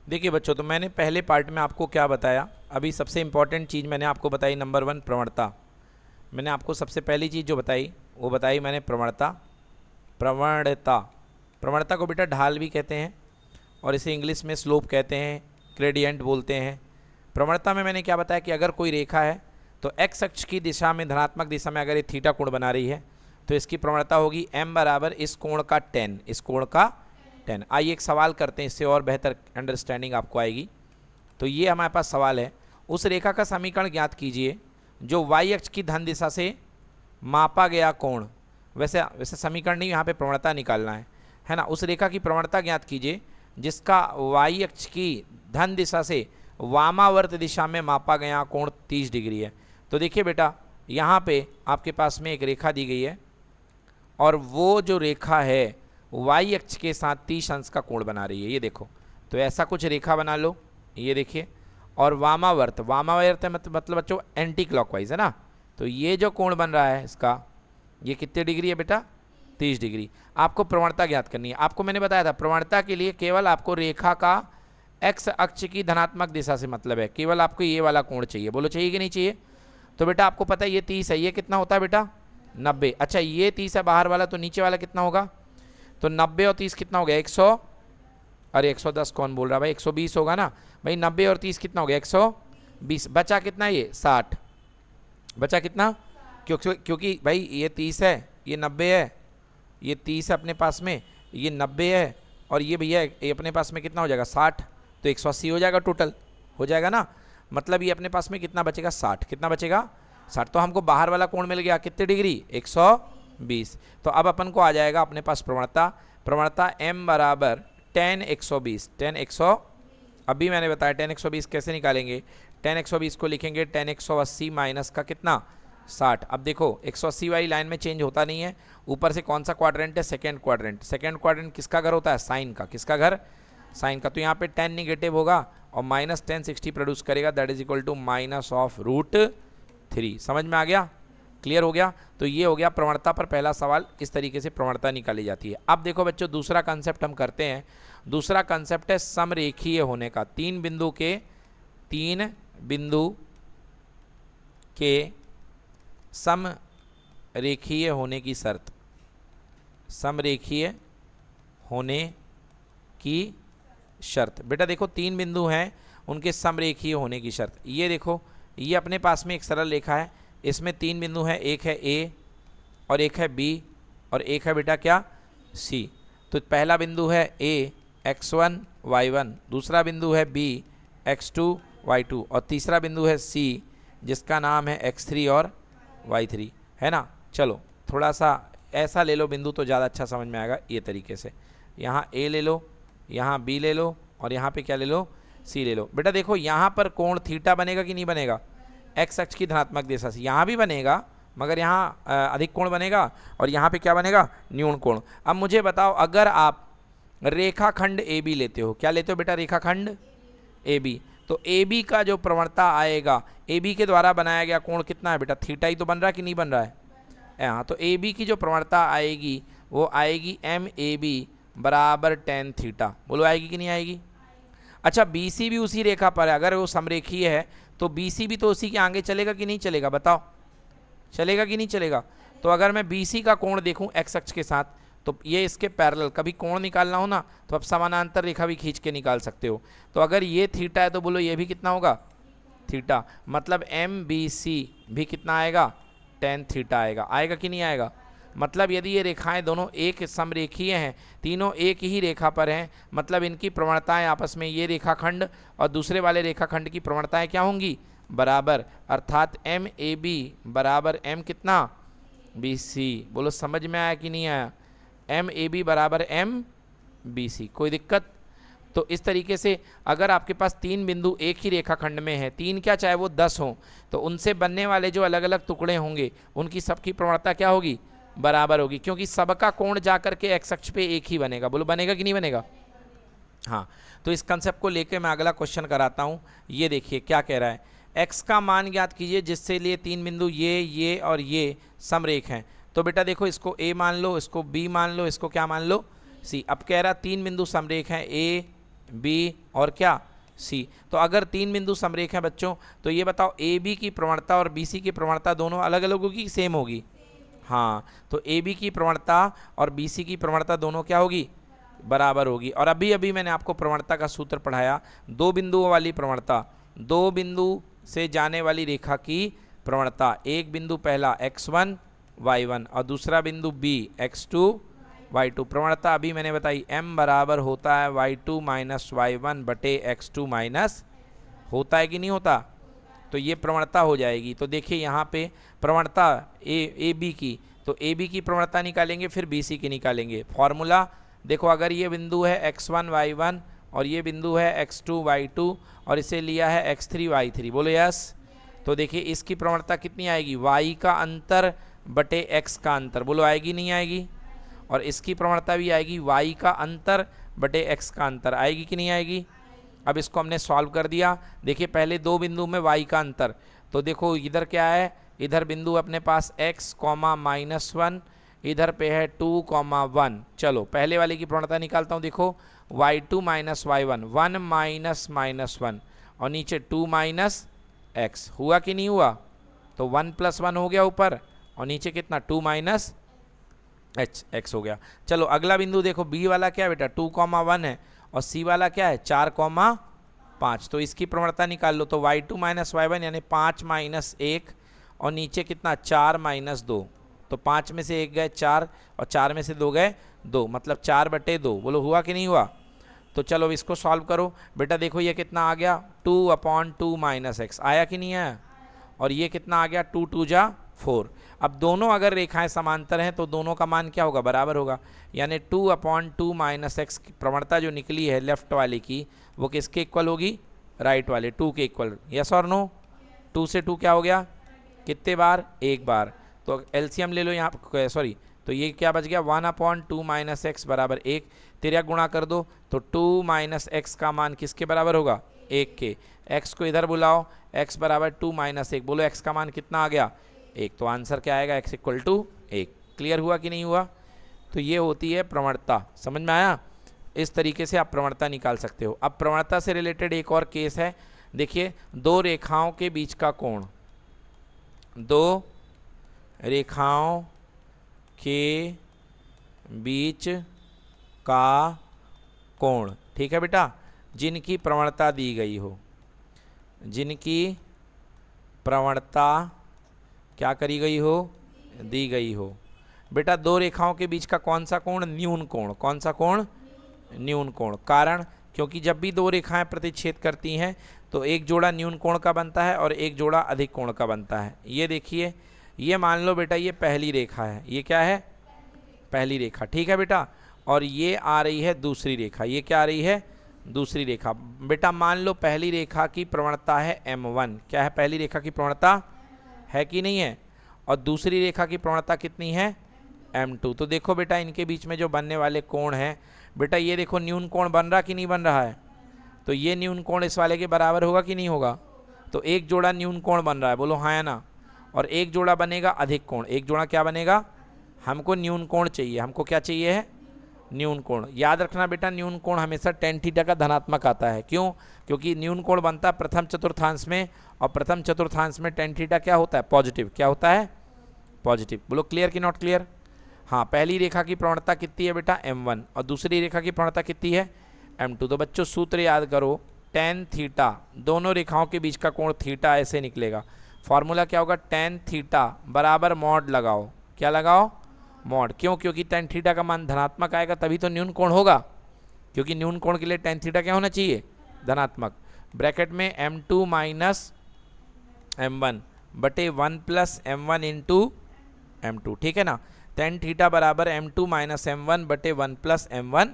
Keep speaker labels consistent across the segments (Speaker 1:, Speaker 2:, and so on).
Speaker 1: देखिए बच्चों, तो मैंने पहले पार्ट में आपको क्या बताया, अभी सबसे इम्पॉर्टेंट चीज़ मैंने आपको बताई नंबर 1 प्रवणता। मैंने आपको सबसे पहली चीज़ जो बताई वो बताई मैंने प्रवणता। प्रवणता प्रवणता को बेटा ढाल भी कहते हैं और इसे इंग्लिश में स्लोप कहते हैं, ग्रेडियंट बोलते हैं। प्रवणता में मैंने क्या बताया कि अगर कोई रेखा है तो एक्स अक्ष की दिशा में, धनात्मक दिशा में अगर ये थीटा कोण बना रही है तो इसकी प्रवणता होगी m बराबर इस कोण का tan, इस कोण का tan। आइए एक सवाल करते हैं, इससे और बेहतर अंडरस्टैंडिंग आपको आएगी। तो ये हमारे पास सवाल है, उस रेखा का समीकरण ज्ञात कीजिए जो y अक्ष की धन दिशा से मापा गया कोण, वैसे समीकरण नहीं, यहाँ पे प्रवणता निकालना है ना। उस रेखा की प्रवणता ज्ञात कीजिए जिसका y अक्ष की धन दिशा से वामावर्त दिशा में मापा गया कोण 30 डिग्री है। तो देखिए बेटा, यहाँ पे आपके पास में एक रेखा दी गई है और वो जो रेखा है y अक्ष के साथ 30 अंश का कोण बना रही है, ये देखो। तो ऐसा कुछ रेखा बना लो, ये देखिए, और वामावर्त है मतलब बच्चों एंटी क्लॉकवाइज है ना। तो ये जो कोण बन रहा है इसका, ये कितने डिग्री है बेटा, 30 डिग्री। आपको प्रवणता ज्ञात करनी है। आपको मैंने बताया था प्रवणता के लिए केवल आपको रेखा का एक्स अक्ष की धनात्मक दिशा से मतलब है, केवल आपको ये वाला कोण चाहिए। बोलो चाहिए कि नहीं चाहिए? तो बेटा आपको पता है ये 30 है, ये कितना होता है बेटा 90। अच्छा ये 30 है बाहर वाला, तो नीचे वाला कितना होगा? तो 90 और 30 कितना हो गया 100, अरे 110 कौन बोल रहा भाई, 120 होगा ना भाई। 90 और 30 कितना हो गया 120, बचा कितना ये 60, बचा कितना? क्योंकि भाई ये 30 है, ये 90 है, ये 30 है अपने पास में, ये 90 है, और ये भैया ये अपने पास में कितना हो जाएगा 60, तो 180 हो जाएगा, टोटल हो जाएगा ना। मतलब ये अपने पास में कितना बचेगा 60, कितना बचेगा 60। तो हमको बाहर वाला कोण मिल गया कितने डिग्री 120। तो अब अपन को आ जाएगा अपने पास प्रवणता m बराबर tan 120, tan 100, अभी मैंने बताया tan 120 कैसे निकालेंगे। tan 120 को लिखेंगे tan 180 माइनस का कितना 60। अब देखो 180 वाली लाइन में चेंज होता नहीं है, ऊपर से कौन सा क्वाड्रेंट है, सेकेंड क्वाड्रेंट। सेकेंड क्वाड्रेंट किसका घर होता है, साइन का। किसका घर, साइन का। तो यहाँ पे tan निगेटिव होगा और माइनस tan 60 प्रोड्यूस करेगा, that is equal to minus of √3। समझ में आ गया, क्लियर हो गया। तो ये हो गया प्रवणता पर पहला सवाल, इस तरीके से प्रवणता निकाली जाती है। अब देखो बच्चों दूसरा कंसेप्ट हम करते हैं। दूसरा कंसेप्ट है समरेखीय होने का। तीन बिंदु के समरेखीय होने की शर्त, समरेखीय होने की शर्त। बेटा देखो तीन बिंदु हैं, उनके समरेखीय होने की शर्त। ये देखो, ये अपने पास में एक सरल रेखा है, इसमें तीन बिंदु हैं, एक है A और एक है B और एक है बेटा क्या C। तो पहला बिंदु है A x1 y1, दूसरा बिंदु है B x2 y2 और तीसरा बिंदु है C जिसका नाम है x3 और y3, है ना। चलो थोड़ा सा ऐसा ले लो बिंदु तो ज़्यादा अच्छा समझ में आएगा। ये तरीके से यहाँ A ले लो, यहाँ B ले लो और यहाँ पे क्या ले लो, C ले लो। बेटा देखो यहाँ पर कोण थीटा बनेगा कि नहीं बनेगा, एक्स अक्ष की धनात्मक दिशा से। यहाँ भी बनेगा मगर यहाँ अधिक कोण बनेगा और यहाँ पे क्या बनेगा, न्यून कोण। अब मुझे बताओ, अगर आप रेखाखंड AB लेते हो, क्या लेते हो बेटा, रेखाखंड AB, तो AB का जो प्रवणता आएगा, AB के द्वारा बनाया गया कोण कितना है बेटा, थीटा ही तो बन रहा है कि नहीं बन रहा है। हाँ, तो AB की जो प्रवणता आएगी वो आएगी MAB बराबर tan थीटा। बोलो आएगी कि नहीं आएगी। अच्छा BC भी उसी रेखा पर है, अगर वो समरेखीय है तो BC भी तो उसी के आगे चलेगा कि नहीं चलेगा, बताओ चलेगा कि नहीं चलेगा। तो अगर मैं BC का कोण देखूं एक्स अक्ष के साथ, तो ये इसके पैरेलल, कभी कोण निकालना हो ना तो आप समानांतर रेखा भी खींच के निकाल सकते हो। तो अगर ये थीटा है तो बोलो ये भी कितना होगा, थीटा। मतलब MBC भी कितना आएगा, tan थीटा आएगा। आएगा कि नहीं आएगा। मतलब यदि ये रेखाएं दोनों एक समरेखीय हैं, तीनों एक ही रेखा पर हैं, मतलब इनकी प्रवणताएं आपस में, ये रेखाखंड और दूसरे वाले रेखाखंड की प्रवणताएं क्या होंगी, बराबर। अर्थात MAB बराबर M कितना, BC। बोलो समझ में आया कि नहीं आया। MAB बराबर MBC, कोई दिक्कत। तो इस तरीके से अगर आपके पास तीन बिंदु एक ही रेखाखंड में है, तीन क्या चाहे वो 10 हों, तो उनसे बनने वाले जो अलग अलग टुकड़े होंगे उनकी सबकी प्रवणता क्या होगी, बराबर होगी, क्योंकि सबका कोण जा करके एक्स अक्ष पे एक ही बनेगा। बोलो बनेगा कि नहीं बनेगा। हाँ, तो इस कंसेप्ट को लेकर मैं अगला क्वेश्चन कराता हूँ। ये देखिए क्या कह रहा है, x का मान ज्ञात कीजिए जिससे लिए तीन बिंदु ये और ये समरेख हैं। तो बेटा देखो, इसको A मान लो, इसको B मान लो, इसको क्या मान लो, C। अब कह रहा तीन बिंदु समरेख हैं A बी और क्या सी। तो अगर 3 बिंदु समरेख हैं बच्चों, तो ये बताओ ए बी की प्रवणता और बी सी की प्रवणता दोनों अलग अलग होगी, सेम होगी? हाँ, तो ए बी की प्रवणता और बी सी की प्रवणता दोनों क्या होगी, बराबर होगी। और अभी अभी मैंने आपको प्रवणता का सूत्र पढ़ाया, 2 बिंदुओं वाली प्रवणता, 2 बिंदु से जाने वाली रेखा की प्रवणता, एक बिंदु पहला x1 y1 और दूसरा बिंदु b x2 y2। प्रवणता अभी मैंने बताई m बराबर होता है y2 माइनस वाई1 बटे x2 माइनस, होता है कि नहीं होता? तो ये प्रवणता हो जाएगी। तो देखिए यहाँ पे प्रवणता ए बी की, तो ए बी की प्रवणता निकालेंगे, फिर बी सी की निकालेंगे। फॉर्मूला देखो, अगर ये बिंदु है x1 y1 और ये बिंदु है x2 y2 और इसे लिया है x3 y3, बोलो यस। तो देखिए इसकी प्रवणता कितनी आएगी, y का अंतर बटे x का अंतर, बोलो आएगी नहीं आएगी? और इसकी प्रवणता भी आएगी y का अंतर बटे x का अंतर, आएगी कि नहीं आएगी? अब इसको हमने सॉल्व कर दिया। देखिए पहले 2 बिंदु में y का अंतर, तो देखो इधर क्या है, इधर बिंदु अपने पास x, -1, इधर पे है 2, 1। चलो पहले वाले की प्रवणता निकालता हूँ। देखो y2 माइनस वाई1, 1 माइनस -1 और नीचे 2 माइनस x, हुआ कि नहीं हुआ? तो 1 + 1 हो गया ऊपर और नीचे कितना, 2 माइनस x हो गया। चलो अगला बिंदु देखो, b वाला क्या है बेटा, 2, 1 है और c वाला क्या है, 4, 5। तो इसकी प्रवणता निकाल लो। तो y2 माइनस वाई1 यानी 5 माइनस 1 और नीचे कितना, 4 माइनस 2। तो 5 में से 1 गए 4 और 4 में से 2 गए 2, मतलब 4/2। बोलो हुआ कि नहीं हुआ? तो चलो इसको सॉल्व करो बेटा। देखो ये कितना आ गया, 2/2 माइनस x, आया कि नहीं आया? और ये कितना आ गया, 2 2 जा 4। अब दोनों अगर रेखाएं समांतर हैं तो दोनों का मान क्या होगा, बराबर होगा। यानी 2/2 माइनस x की प्रवणता जो निकली है लेफ्ट वाले की, वो किसके इक्वल होगी, राइट वाले 2 के इक्वल। यस और नो? 2 से 2 क्या हो गया, कितने बार, एक बार। तो एलसीएम ले लो यहाँ, सॉरी, तो ये क्या बच गया, 1/2 माइनस एक्स बराबर 1। तेरह गुणा कर दो तो 2 माइनस एक्स का मान किसके बराबर होगा, 1 के। x को इधर बुलाओ, x बराबर 2 माइनस 1, बोलो x का मान कितना आ गया, 1। तो आंसर क्या आएगा, x इक्वल टू 1। क्लियर हुआ कि नहीं हुआ? तो ये होती है प्रवणता, समझ में आया? इस तरीके से आप प्रवणता निकाल सकते हो। अब प्रवणता से रिलेटेड एक और केस है, देखिए, दो रेखाओं के बीच का कोण, दो रेखाओं के बीच का कोण, ठीक है बेटा, जिनकी प्रवणता दी गई हो, जिनकी प्रवणता क्या करी गई हो, दी गई हो। बेटा दो रेखाओं के बीच का कौन सा कोण, न्यून कोण। कौन सा कोण, न्यून कोण। कारण, क्योंकि जब भी दो रेखाएं प्रतिच्छेद करती हैं तो एक जोड़ा न्यून कोण का बनता है और एक जोड़ा अधिक कोण का बनता है। ये देखिए, ये मान लो बेटा ये पहली रेखा है, ये क्या है, पहली रेखा, ठीक है बेटा। और ये आ रही है दूसरी रेखा, ये क्या आ रही है, दूसरी रेखा। बेटा मान लो पहली रेखा की प्रवणता है m1, क्या है, पहली रेखा की प्रवणता है कि नहीं है, और दूसरी रेखा की प्रवणता कितनी है, m2। तो देखो बेटा इनके बीच में जो बनने वाले कोण हैं, बेटा ये देखो न्यून कोण बन रहा कि नहीं बन रहा है, तो ये न्यून कोण इस वाले के बराबर होगा कि नहीं होगा। तो एक जोड़ा न्यून कोण बन रहा है, बोलो हाँ या ना। और एक जोड़ा बनेगा अधिक कोण, एक जोड़ा क्या बनेगा, हमको न्यून कोण चाहिए, हमको क्या चाहिए है, न्यून कोण। याद रखना बेटा न्यून कोण हमेशा tan थीटा का धनात्मक आता है। क्यों, क्योंकि न्यून कोण बनता है प्रथम चतुर्थांश में, और प्रथम चतुर्थांश में tan थीटा क्या होता है, पॉजिटिव। क्या होता है, पॉजिटिव। बोलो क्लियर कि नॉट क्लियर। हाँ, पहली रेखा की प्रवणता कितनी है बेटा, m1, और दूसरी रेखा की प्रवणता कितनी है, m2। तो बच्चों सूत्र याद करो, tan थीटा, दोनों रेखाओं के बीच का कोण थीटा ऐसे निकलेगा। फॉर्मूला क्या होगा, tan थीटा बराबर मॉड लगाओ, क्या लगाओ, मॉड। क्यों, क्योंकि tan थीटा का मान धनात्मक आएगा तभी तो न्यून कोण होगा, क्योंकि न्यून कोण के लिए tan थीटा क्या होना चाहिए, धनात्मक। ब्रैकेट में m2 माइनस m1 बटे 1 प्लस m1 इंटू m2, ठीक है ना। tan थीटा बराबर m2 माइनस m1 बटे 1 प्लस m1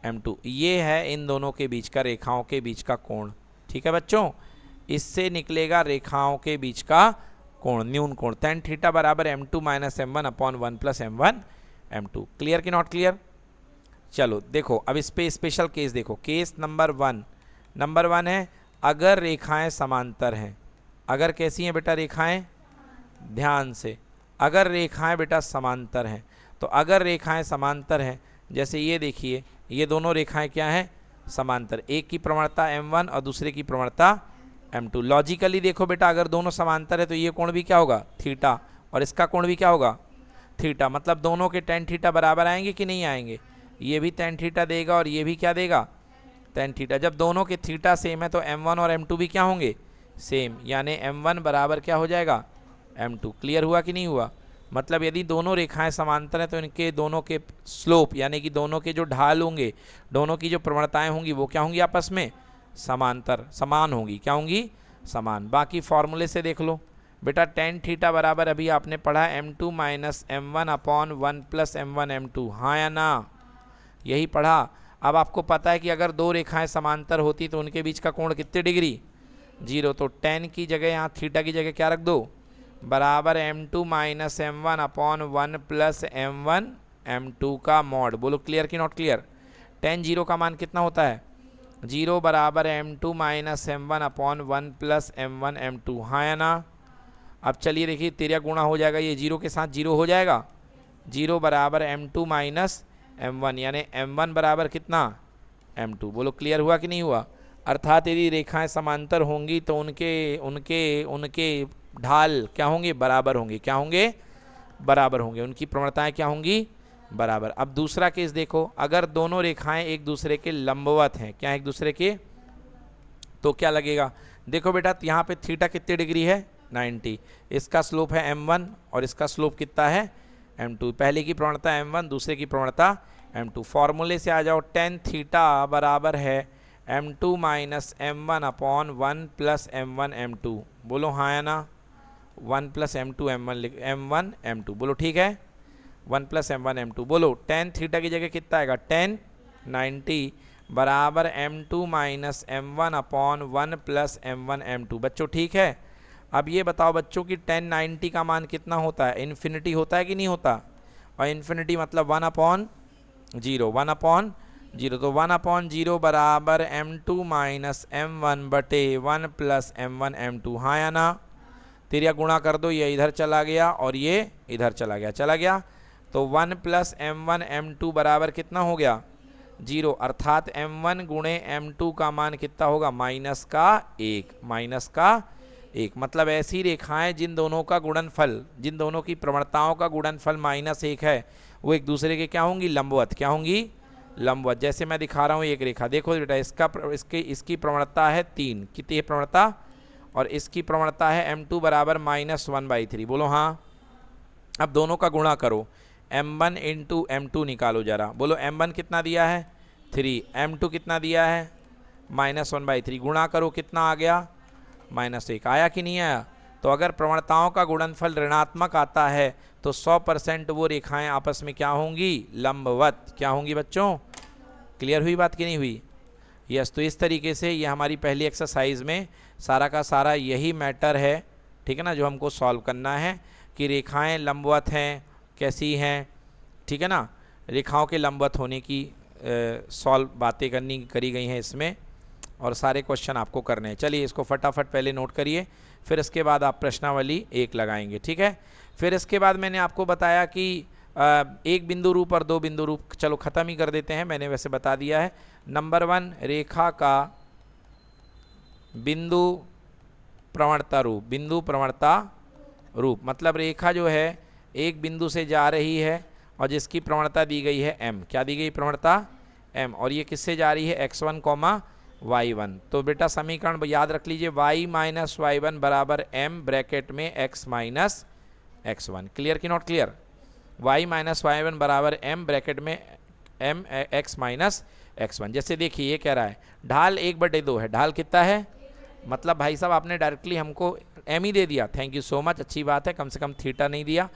Speaker 1: m2, ये है इन दोनों के बीच का, रेखाओं के बीच का कोण, ठीक है बच्चों। इससे निकलेगा रेखाओं के बीच का कोण, न्यून कोण। tan थीटा बराबर m2 minus m1 upon 1 plus m1 m2। Clear कि नॉट क्लियर। चलो देखो अब इस पे स्पेशल केस देखो, केस नंबर 1। नंबर 1 है अगर रेखाएं समांतर हैं। अगर कैसी हैं बेटा रेखाएं, ध्यान से, अगर रेखाएं बेटा समांतर हैं, तो अगर रेखाएं समांतर हैं, जैसे ये देखिए, ये दोनों रेखाएं क्या हैं, समांतर, एक की प्रवणता m1 और दूसरे की प्रवणता m2। लॉजिकली देखो बेटा, अगर दोनों समांतर है तो ये कोण भी क्या होगा, थीटा, और इसका कोण भी क्या होगा, थीटा। मतलब दोनों के tan थीटा बराबर आएंगे कि नहीं आएंगे, ये भी tan थीटा देगा और ये भी क्या देगा, tan थीटा। जब दोनों के थीटा सेम है तो m1 और m2 भी क्या होंगे, सेम, यानी m1 बराबर क्या हो जाएगा, m2। क्लियर हुआ कि नहीं हुआ। मतलब यदि दोनों रेखाएं समांतर हैं तो इनके दोनों के स्लोप यानी कि दोनों के जो ढाल होंगे, दोनों की जो प्रवणताएं होंगी वो क्या होंगी, आपस में समांतर, समान होंगी। क्या होंगी, समान। बाकी फॉर्मूले से देख लो बेटा, tan थीटा बराबर अभी आपने पढ़ा m2 minus m1 upon 1 plus m1 m2, हाँ या ना, यही पढ़ा। अब आपको पता है कि अगर दो रेखाएं समांतर होती तो उनके बीच का कोण कितने डिग्री, 0। तो tan की जगह यहाँ थीटा की जगह क्या रख दो, बराबर m2 minus m1 upon 1 plus m1 m2 का मॉड। बोलो क्लियर कि नॉट क्लियर। tan 0 का मान कितना होता है, 0 बराबर m2 minus m1 upon 1 plus m1 m2, हाँ या ना। अब चलिए देखिए, तेरा गुणा हो जाएगा, ये 0 के साथ 0 हो जाएगा, 0 बराबर m2 माइनस m1, यानी m1 बराबर कितना, m2। बोलो क्लियर हुआ कि नहीं हुआ। अर्थात यदि रेखाएं समांतर होंगी तो उनके उनके उनके ढाल क्या होंगे, बराबर होंगे। क्या होंगे, बराबर होंगे। उनकी प्रवणताएं क्या होंगी, बराबर। अब दूसरा केस देखो, अगर दोनों रेखाएं एक दूसरे के लंबवत हैं, क्या एक दूसरे के, तो क्या लगेगा, देखो बेटा यहाँ पे थीटा कितने डिग्री है, 90। इसका स्लोप है m1 और इसका स्लोप कितना है, m2। पहले की प्रवणता m1, दूसरे की प्रवणता m2। फॉर्मूले से आ जाओ, tan थीटा बराबर है m2 minus m1 upon 1 plus m1 m2। बोलो हाँ या ना, 1 प्लस m2 m1 m2। बोलो ठीक है, 1 प्लस m1 m2। बोलो tan थीटा की जगह कितना आएगा, tan 90 बराबर m2 minus m1 upon 1 plus m1 m2। बच्चों ठीक है। अब ये बताओ बच्चों कि tan 90 का मान कितना होता है, इन्फिनिटी होता है कि नहीं होता, और इन्फिनिटी मतलब 1 अपॉन 0, 1 अपॉन 0। तो 1 अपॉन 0 बराबर m2 माइनस m1 बटे 1 प्लस m1 m2, हाँ या ना। तेरिया गुणा कर दो, ये इधर चला गया और ये इधर चला गया, चला गया। तो 1 प्लस m1 m2 बराबर कितना हो गया, 0। अर्थात m1 गुणे m2 का मान कितना होगा, माइनस का 1, माइनस का 1। मतलब ऐसी रेखाएं जिन दोनों का गुणनफल, जिन दोनों की प्रवणताओं का गुणनफल -1 है, वो एक दूसरे के क्या होंगी, लंबवत। क्या होंगी, लंबवत। जैसे मैं दिखा रहा हूँ एक रेखा, देखो बेटा, इसकी प्रवणता है 3, कितनी है प्रवणता, और इसकी प्रवणता है m2 बराबर -1/3। बोलो हाँ। अब दोनों का गुणा करो, m1 इंटू m2 निकालो जरा। बोलो m1 कितना दिया है, 3, m2 कितना दिया है, -1/3। गुणा करो, कितना आ गया, -1। आया कि नहीं आया। तो अगर प्रवणताओं का गुणनफल ऋणात्मक आता है तो 100% वो रेखाएं आपस में क्या होंगी, लंबवत। क्या होंगी बच्चों, क्लियर हुई बात कि नहीं हुई। यस, तो इस तरीके से ये हमारी पहली एक्सरसाइज में सारा का सारा यही मैटर है, ठीक है ना, जो हमको सॉल्व करना है कि रेखाएं लंबवत हैं, कैसी हैं, ठीक है ना। रेखाओं के लंबवत होने की सॉल्व बातें करी गई हैं इसमें, और सारे क्वेश्चन आपको करने हैं। चलिए इसको फटाफट पहले नोट करिए, फिर इसके बाद आप प्रश्नावली 1 लगाएंगे, ठीक है। फिर इसके बाद मैंने आपको बताया कि एक बिंदु रूप और 2 बिंदु रूप, चलो ख़त्म ही कर देते हैं, मैंने वैसे बता दिया है। नंबर 1, रेखा का बिंदु प्रवणता रूप। बिंदु प्रवणता रूप मतलब रेखा जो है एक बिंदु से जा रही है और जिसकी प्रवणता दी गई है m। क्या दी गई प्रवणता, m, और ये किससे जा रही है, x1, y1। तो बेटा समीकरण याद रख लीजिए, y माइनस y1 बराबर m ब्रैकेट में x माइनस x1। क्लियर कि not clear. y minus y1 बराबर m ब्रैकेट में m x माइनस x1। जैसे देखिए ये कह रहा है ढाल 1/2 है, ढाल कितना है, मतलब भाई साहब आपने डायरेक्टली हमको m ही दे दिया, थैंक यू सो मच, अच्छी बात है, कम से कम थीटा नहीं दिया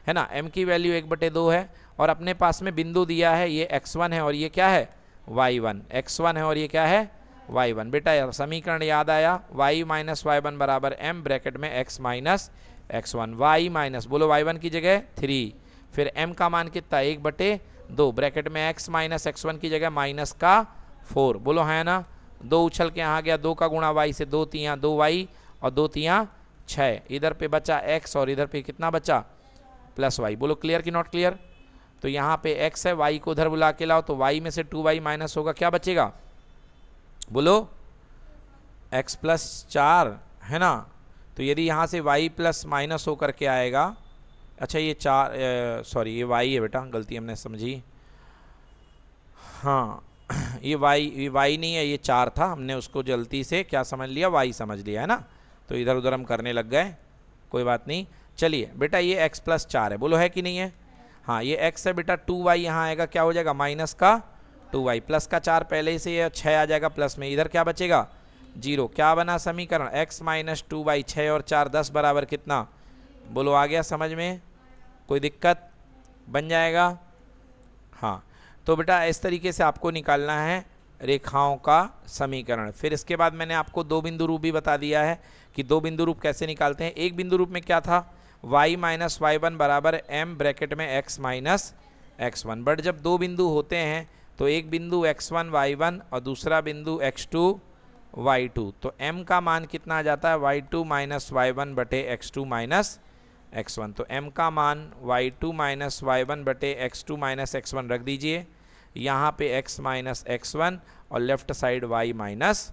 Speaker 1: है ना। m की वैल्यू 1/2 है और अपने पास में बिंदु दिया है, ये x1 है और ये क्या है, y1। x1 है और ये क्या है, y1। बेटा समीकरण याद आया, y माइनस y1 बराबर m ब्रैकेट में x minus x1। y minus, बोलो y1 की जगह 3, फिर m का मान कितना, 1/2 ब्रैकेट में x माइनस x1 की जगह माइनस का 4। बोलो है ना, 2 उछल के यहाँ गया, 2 का गुणा y से, 2 3 2y और 2 3 6, इधर पे बचा x और इधर पे कितना बचा, प्लस y। बोलो क्लियर कि नॉट क्लियर। तो यहाँ पे x है, y को उधर बुला के लाओ तो y में से 2y माइनस होगा, क्या बचेगा, बोलो x प्लस 4 है ना। तो यदि यहाँ से y प्लस माइनस होकर के आएगा, अच्छा ये 4 सॉरी ये y है बेटा, गलती हमने समझी, हाँ ये y नहीं है, ये 4 था, हमने उसको जल्दी से क्या समझ लिया, y समझ लिया है ना, तो इधर उधर हम करने लग गए, कोई बात नहीं। चलिए बेटा ये x प्लस 4 है, बोलो है कि नहीं है। हाँ ये x है बेटा, 2y यहाँ आएगा, क्या हो जाएगा माइनस का 2y, प्लस का 4 पहले से ये 6 आ जाएगा प्लस में, इधर क्या बचेगा 0। क्या बना समीकरण, x माइनस 2y, 6 और 4 10 बराबर कितना, बोलो आ गया समझ में, कोई दिक्कत, बन जाएगा। हाँ तो बेटा इस तरीके से आपको निकालना है रेखाओं का समीकरण। फिर इसके बाद मैंने आपको दो बिंदु रूप भी बता दिया है कि दो बिंदु रूप कैसे निकालते हैं। एक बिंदु रूप में क्या था, y माइनस वाई वन बराबर m ब्रैकेट में x माइनस x1, बट जब दो बिंदु होते हैं तो एक बिंदु x1 y1 और दूसरा बिंदु x2 y2, तो m का मान कितना आ जाता है y2 माइनस y1 बटे x2 माइनस x1, तो m का मान y2 माइनस y1 बटे x2 माइनस x1 रख दीजिए, यहाँ पे x माइनस x1 और लेफ्ट साइड y माइनस